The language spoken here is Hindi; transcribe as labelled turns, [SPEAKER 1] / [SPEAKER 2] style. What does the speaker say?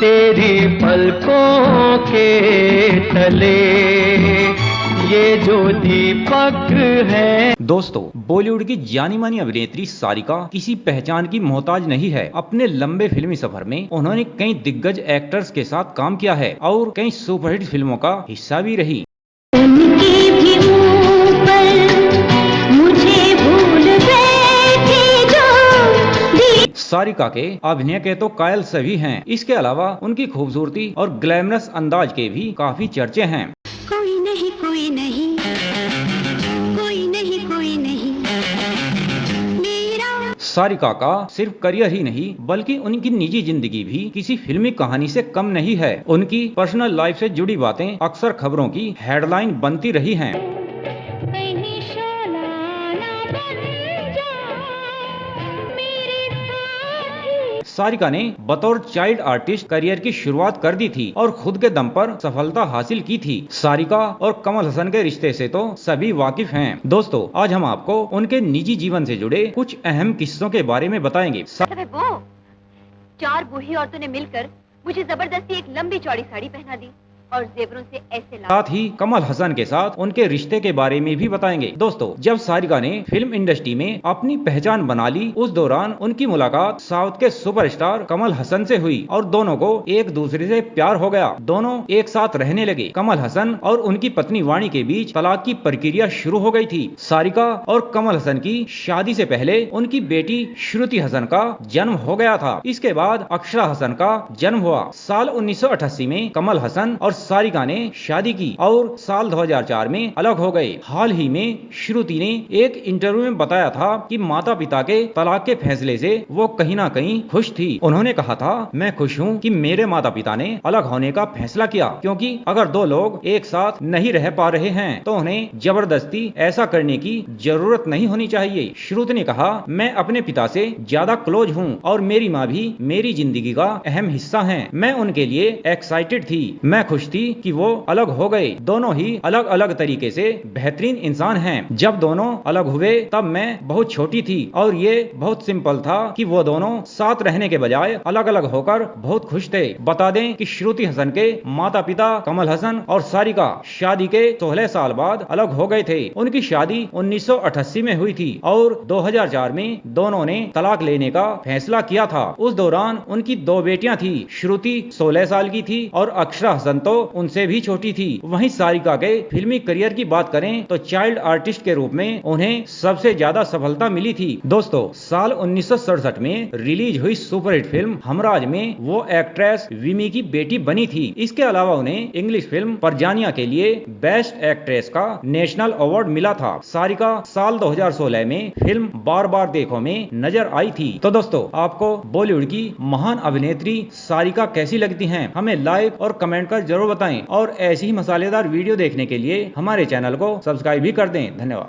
[SPEAKER 1] तेरी पलकों के तले ये जो दीपक है।
[SPEAKER 2] दोस्तों, बॉलीवुड की जानी मानी अभिनेत्री सारिका किसी पहचान की मोहताज नहीं है। अपने लंबे फिल्मी सफर में उन्होंने कई दिग्गज एक्टर्स के साथ काम किया है और कई सुपरहिट फिल्मों का हिस्सा भी रही।
[SPEAKER 3] उनके भी ऊपर मुझे भूल गए थे जो।
[SPEAKER 2] सारिका के अभिनय के तो कायल सभी हैं। इसके अलावा उनकी खूबसूरती और ग्लैमरस अंदाज के भी काफी चर्चे हैं।
[SPEAKER 3] कोई नहीं कोई नहीं कोई नहीं कोई नहीं मेरा।
[SPEAKER 2] सारिका का सिर्फ करियर ही नहीं बल्कि उनकी निजी जिंदगी भी किसी फिल्मी कहानी से कम नहीं है। उनकी पर्सनल लाइफ से जुड़ी बातें अक्सर खबरों की हेडलाइन बनती रही हैं।
[SPEAKER 3] कहीं शोलाना बन जा मेरे साथी।
[SPEAKER 2] सारिका ने बतौर चाइल्ड आर्टिस्ट करियर की शुरुआत कर दी थी और खुद के दम पर सफलता हासिल की थी। सारिका और कमल हसन के रिश्ते से तो सभी वाकिफ हैं। दोस्तों, आज हम आपको उनके निजी जीवन से जुड़े कुछ अहम किस्सों के बारे में बताएंगे।
[SPEAKER 4] वो 4 बूढ़ी औरतों ने मिलकर मुझे जबरदस्ती एक लंबी चौड़ी साड़ी पहना दी और जेवरों से ऐसे
[SPEAKER 2] साथ ही कमल हसन के साथ उनके रिश्ते के बारे में भी बताएंगे। दोस्तों, जब सारिका ने फिल्म इंडस्ट्री में अपनी पहचान बना ली, उस दौरान उनकी मुलाकात साउथ के सुपरस्टार कमल हसन से हुई और दोनों को एक दूसरे से प्यार हो गया। दोनों एक साथ रहने लगे। कमल हसन और उनकी पत्नी वाणी के बीच तलाक की प्रक्रिया शुरू हो गई थी। सारिका और कमल हसन की शादी से पहले उनकी बेटी श्रुति हसन का जन्म हो गया था। इसके बाद अक्षरा हसन का जन्म हुआ। साल 1988 में कमल हसन और सारिका ने शादी की और साल 2004 में अलग हो गए। हाल ही में श्रुति ने एक इंटरव्यू में बताया था कि माता पिता के तलाक के फैसले से वो कहीं ना कहीं खुश थी। उन्होंने कहा था, मैं खुश हूँ कि मेरे माता पिता ने अलग होने का फैसला किया, क्योंकि अगर दो लोग एक साथ नहीं रह पा रहे हैं तो उन्हें जबरदस्ती ऐसा करने की जरूरत नहीं होनी चाहिए। श्रुति ने कहा, मैं अपने पिता से ज्यादा क्लोज हूँ और मेरी माँ भी मेरी जिंदगी का अहम हिस्सा है। मैं उनके लिए एक्साइटेड थी। मैं खुश थी कि वो अलग हो गए। दोनों ही अलग अलग तरीके से बेहतरीन इंसान हैं। जब दोनों अलग हुए तब मैं बहुत छोटी थी और ये बहुत सिंपल था कि वो दोनों साथ रहने के बजाय अलग अलग होकर बहुत खुश थे। बता दें कि श्रुति हसन के माता पिता कमल हसन और सारिका शादी के 16 साल बाद अलग हो गए थे। उनकी शादी 1988 में हुई थी और 2004 में दोनों ने तलाक लेने का फैसला किया था। उस दौरान उनकी 2 बेटियां थी। श्रुति 16 साल की थी और अक्षरा हसन तो उनसे भी छोटी थी। वहीं सारिका के फिल्मी करियर की बात करें तो चाइल्ड आर्टिस्ट के रूप में उन्हें सबसे ज्यादा सफलता मिली थी। दोस्तों, साल 1967 में रिलीज हुई सुपरहिट फिल्म हमराज में वो एक्ट्रेस विमी की बेटी बनी थी। इसके अलावा उन्हें इंग्लिश फिल्म परजानिया के लिए बेस्ट एक्ट्रेस का नेशनल अवार्ड मिला था। सारिका साल 2016 में फिल्म बार बार देखो में नजर आई थी। तो दोस्तों, आपको बॉलीवुड की महान अभिनेत्री सारिका कैसी लगती हैं? हमें लाइक और कमेंट कर जरूर बताएं और ऐसी ही मसालेदार वीडियो देखने के लिए हमारे चैनल को सब्सक्राइब भी कर दें। धन्यवाद।